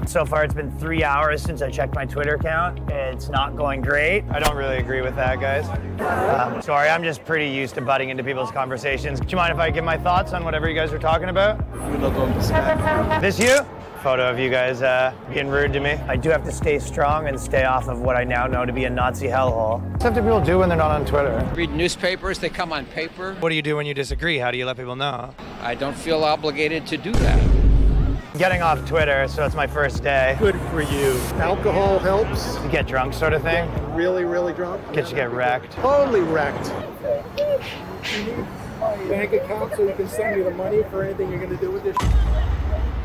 So far, it's been 3 hours since I checked my Twitter account. It's not going great. I don't really agree with that, guys. Sorry, I'm just pretty used to butting into people's conversations. Do you mind if I give my thoughts on whatever you guys are talking about? You don't understand. This you? Photo of you guys being rude to me. I do have to stay strong and stay off of what I now know to be a Nazi hellhole. What do people do when they're not on Twitter? Read newspapers, they come on paper. What do you do when you disagree? How do you let people know? I don't feel obligated to do that. Getting off Twitter, so it's my first day. Good for you. Alcohol helps. You get drunk sort of thing. Really, really drunk. Get wrecked. Totally wrecked. Bank account so you can send me the money for anything you're going to do with this.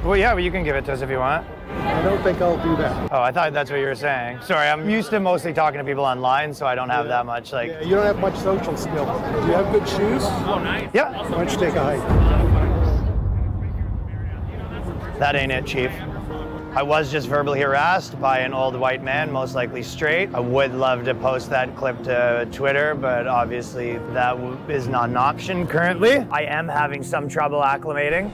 Well, yeah, well, you can give it to us if you want. I don't think I'll do that. Oh, I thought that's what you were saying. Sorry, I'm used to mostly talking to people online, so I don't have that much, like... Yeah, you don't have much social skill. Do you have good shoes? Oh, nice. Yeah. Why don't you take a hike? That ain't it, Chief. I was just verbally harassed by an old white man, most likely straight. I would love to post that clip to Twitter, but obviously that is not an option currently. I am having some trouble acclimating.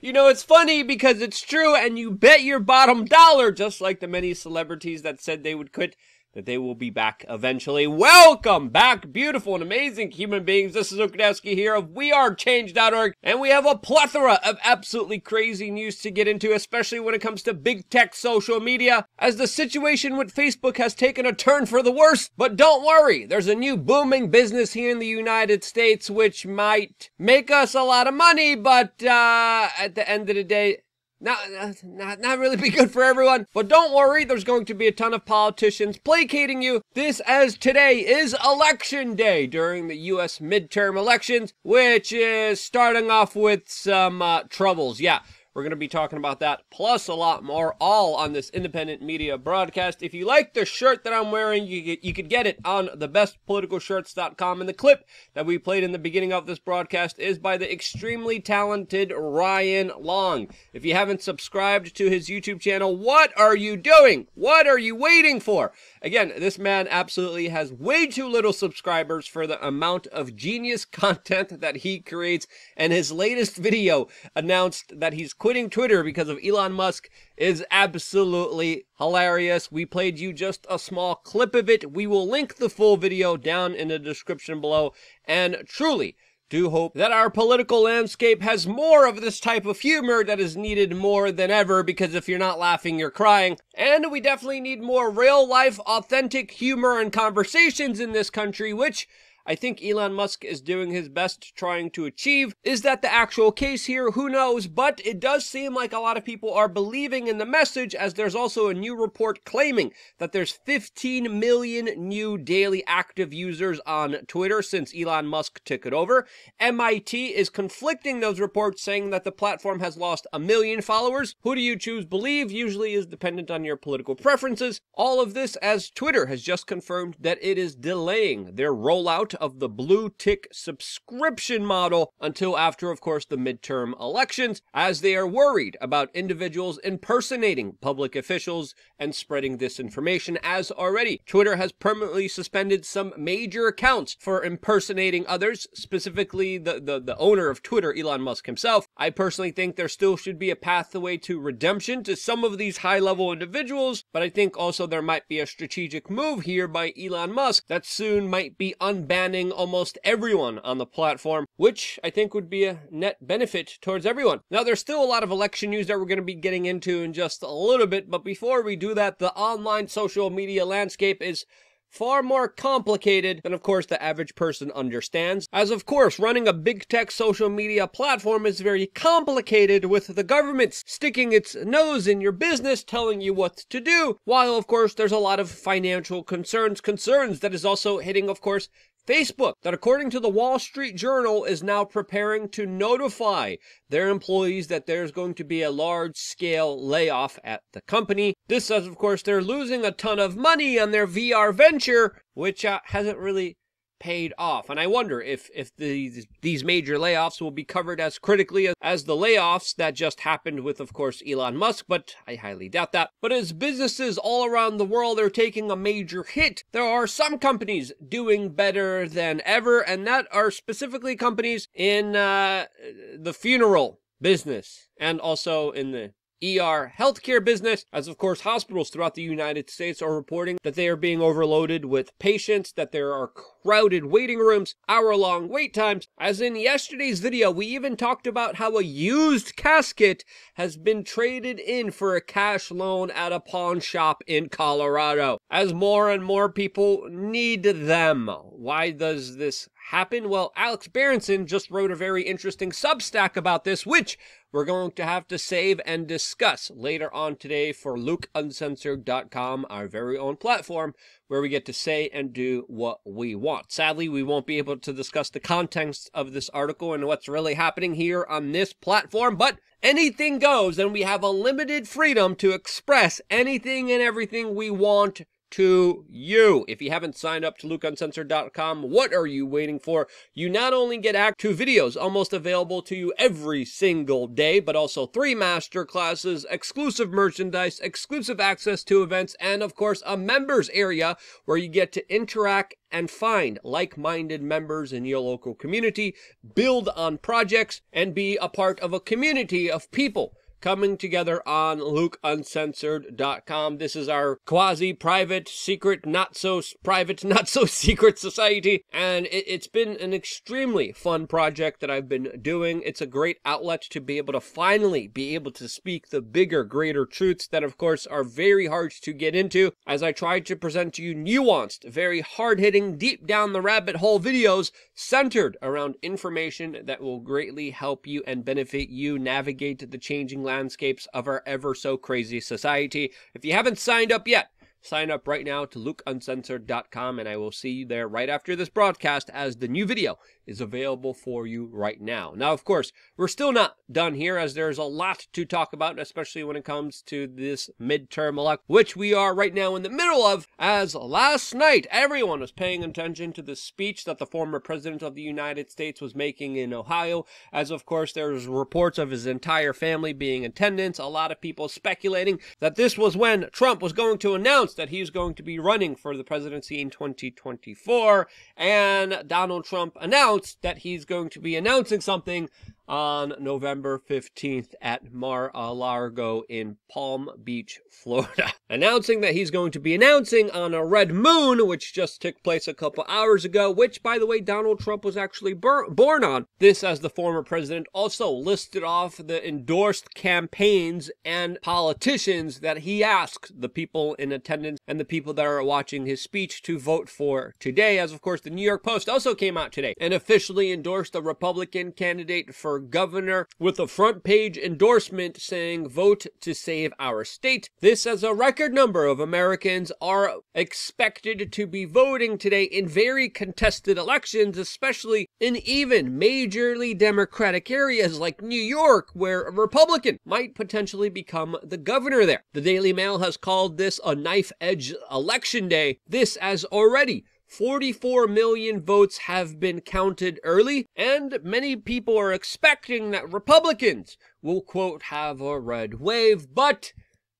You know, it's funny because it's true, and you bet your bottom dollar, just like the many celebrities that said they would quit, that they will be back eventually. Welcome back, beautiful and amazing human beings. This is Okudowski here of WeAreChange.org, and we have a plethora of absolutely crazy news to get into, especially when it comes to big tech social media, as the situation with Facebook has taken a turn for the worse. But don't worry, there's a new booming business here in the United States which might make us a lot of money, but at the end of the day, not really be good for everyone. But don't worry, there's going to be a ton of politicians placating you. This, as today is election day during the U.S. midterm elections, which is starting off with some troubles. Yeah, we're going to be talking about that, plus a lot more, all on this independent media broadcast. If you like the shirt that I'm wearing, you could get it on thebestpoliticalshirts.com. And the clip that we played in the beginning of this broadcast is by the extremely talented Ryan Long. If you haven't subscribed to his YouTube channel, what are you doing? What are you waiting for? Again, this man absolutely has way too little subscribers for the amount of genius content that he creates, and his latest video announced that he's quitting Twitter because of Elon Musk is absolutely hilarious. We played you just a small clip of it. We will link the full video down in the description below, and truly do hope that our political landscape has more of this type of humor that is needed more than ever, because if you're not laughing, you're crying. And we definitely need more real-life, authentic humor and conversations in this country, which I think Elon Musk is doing his best trying to achieve. Is that the actual case here? Who knows? But it does seem like a lot of people are believing in the message, as there's also a new report claiming that there's 15 million new daily active users on Twitter since Elon Musk took it over. MIT is conflicting those reports, saying that the platform has lost 1 million followers. Who do you choose believe? Usually is dependent on your political preferences. All of this as Twitter has just confirmed that it is delaying their rollout of the blue tick subscription model until after, of course, the midterm elections, as they are worried about individuals impersonating public officials and spreading disinformation, as already Twitter has permanently suspended some major accounts for impersonating others, specifically the owner of Twitter, Elon Musk himself. I personally think there still should be a pathway to redemption to some of these high-level individuals, but I think also there might be a strategic move here by Elon Musk that soon might be unbanning almost everyone on the platform, which I think would be a net benefit towards everyone. Now, there's still a lot of election news that we're going to be getting into in just a little bit, but before we do that, the online social media landscape is far more complicated than, of course, the average person understands. As, of course, running a big tech social media platform is very complicated, with the government sticking its nose in your business, telling you what to do, while, of course, there's a lot of financial concerns that is also hitting, of course, Facebook, that according to the Wall Street Journal is now preparing to notify their employees that there's going to be a large-scale layoff at the company. This says, of course, they're losing a ton of money on their VR venture, which hasn't really paid off. And I wonder if these major layoffs will be covered as critically as the layoffs that just happened with, of course, Elon Musk, but I highly doubt that. But as businesses all around the world are taking a major hit, there are some companies doing better than ever, and that are specifically companies in the funeral business and also in the ER healthcare business, as of course hospitals throughout the United States are reporting that they are being overloaded with patients, that there are crowded waiting rooms, hour-long wait times. As in yesterday's video, we even talked about how a used casket has been traded in for a cash loan at a pawn shop in Colorado, as more and more people need them. Why does this happen? Well, Alex Berenson just wrote a very interesting Substack about this, which we're going to have to save and discuss later on today for LukeUncensored.com, our very own platform, where we get to say and do what we want. Sadly, we won't be able to discuss the context of this article and what's really happening here on this platform, but anything goes, and we have a limited freedom to express anything and everything we want to you. If you haven't signed up to LukeUncensored.com, what are you waiting for? You not only get access to videos almost available to you every single day, but also 3 master classes, exclusive merchandise, exclusive access to events, and of course a members area where you get to interact and find like-minded members in your local community, build on projects, and be a part of a community of people coming together on LukeUncensored.com. This is our quasi-private, secret, not-so-private, not-so-secret society, and it's been an extremely fun project that I've been doing. It's a great outlet to be able to finally be able to speak the bigger, greater truths that, of course, are very hard to get into, as I try to present to you nuanced, very hard-hitting, deep-down-the-rabbit-hole videos centered around information that will greatly help you and benefit you navigate the changing landscapes of our ever so crazy society. If you haven't signed up yet, sign up right now to LukeUncensored.com, and I will see you there right after this broadcast, as the new video is available for you right now. Now, of course, we're still not done here, as there's a lot to talk about, especially when it comes to this midterm election, which we are right now in the middle of, as last night everyone was paying attention to the speech that the former president of the United States was making in Ohio, as of course there's reports of his entire family being in attendance, a lot of people speculating that this was when Trump was going to announce that he's going to be running for the presidency in 2024, and Donald Trump announced that he's going to be announcing something on November 15th at Mar-a-Lago in Palm Beach, Florida. Announcing that he's going to be announcing on a red moon, which just took place a couple hours ago, which, by the way, Donald Trump was actually born on. This, as the former president also listed off the endorsed campaigns and politicians that he asked the people in attendance and the people that are watching his speech to vote for today, as of course the New York Post also came out today and officially endorsed a Republican candidate for governor with a front page endorsement saying, "Vote to save our state." This, as a record number of Americans are expected to be voting today in very contested elections, especially in even majorly Democratic areas like New York, where a Republican might potentially become the governor there. The Daily Mail has called this a knife-edge election day. This, as already 44 million votes have been counted early, and many people are expecting that Republicans will, quote, have a red wave, but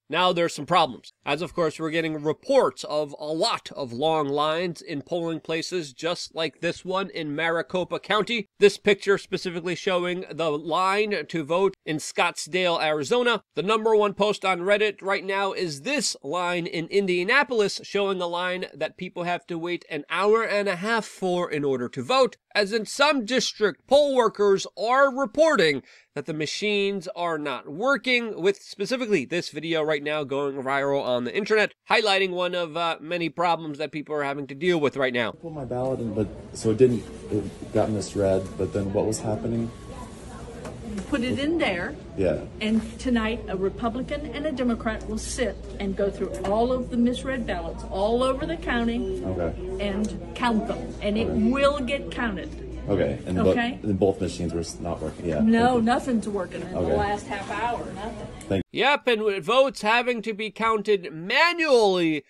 now there's some problems. As of course, we're getting reports of a lot of long lines in polling places, just like this one in Maricopa County. This picture specifically showing the line to vote in Scottsdale, Arizona. The #1 post on Reddit right now is this line in Indianapolis, showing a line that people have to wait an hour and a half for in order to vote, as in some district poll workers are reporting that the machines are not working, with specifically this video right now going viral on the internet, highlighting one of many problems that people are having to deal with right now. I put my ballot in, but so it got misread, but then what was happening? Put it in there, Yeah. and tonight a Republican and a Democrat will sit and go through all of the misread ballots all over the county Okay. and count them, and it will get counted. Okay. And Okay. both machines were not working. Yeah. No, nothing's working in the Okay. last half hour, nothing. Yep, and with votes having to be counted manually,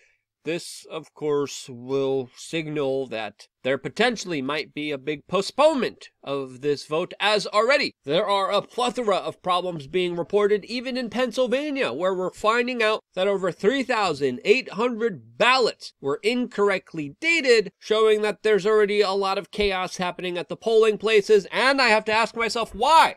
this, of course, will signal that there potentially might be a big postponement of this vote, as already there are a plethora of problems being reported even in Pennsylvania, where we're finding out that over 3,800 ballots were incorrectly dated, showing that there's already a lot of chaos happening at the polling places. And I have to ask myself, why?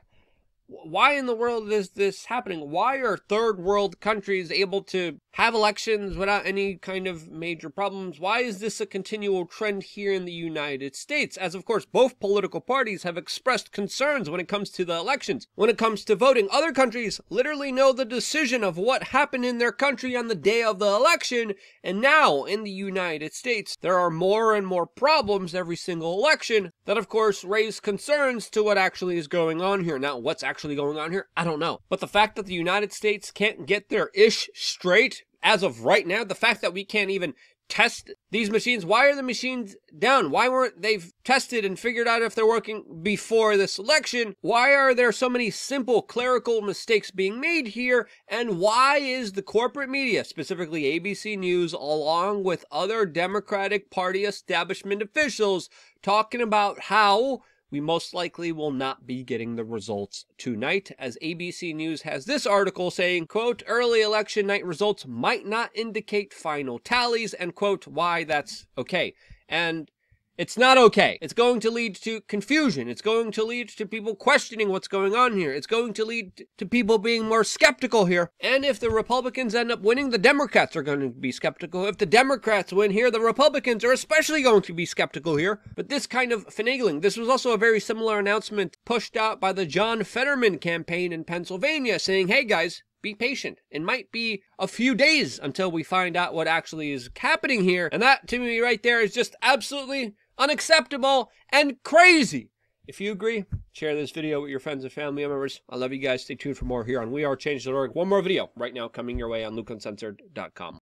Why in the world is this happening? Why are third world countries able to have elections without any kind of major problems? Why is this a continual trend here in the United States? As of course, both political parties have expressed concerns when it comes to the elections. When it comes to voting, other countries literally know the decision of what happened in their country on the day of the election. And now in the United States, there are more and more problems every single election that of course raise concerns to what actually is going on here. Now, what's actually going on here? I don't know. But the fact that the United States can't get their ish straight as of right now, the fact that we can't even test these machines, why are the machines down? Why weren't they tested and figured out if they're working before this election? Why are there so many simple clerical mistakes being made here? And why is the corporate media, specifically ABC News, along with other Democratic Party establishment officials, talking about how we most likely will not be getting the results tonight, as ABC News has this article saying, quote, early election night results might not indicate final tallies, and quote, why that's okay. And it's not okay. It's going to lead to confusion. It's going to lead to people questioning what's going on here. It's going to lead to people being more skeptical here. And if the Republicans end up winning, the Democrats are going to be skeptical. If the Democrats win here, the Republicans are especially going to be skeptical here. But this kind of finagling, this was also a very similar announcement pushed out by the John Fetterman campaign in Pennsylvania saying, hey guys, be patient. It might be a few days until we find out what actually is happening here. And that, to me, right there is just absolutely unacceptable and crazy. If you agree, share this video with your friends and family members. I love you guys. Stay tuned for more here on WeAreChange.org. One more video right now coming your way on LukeUncensored.com.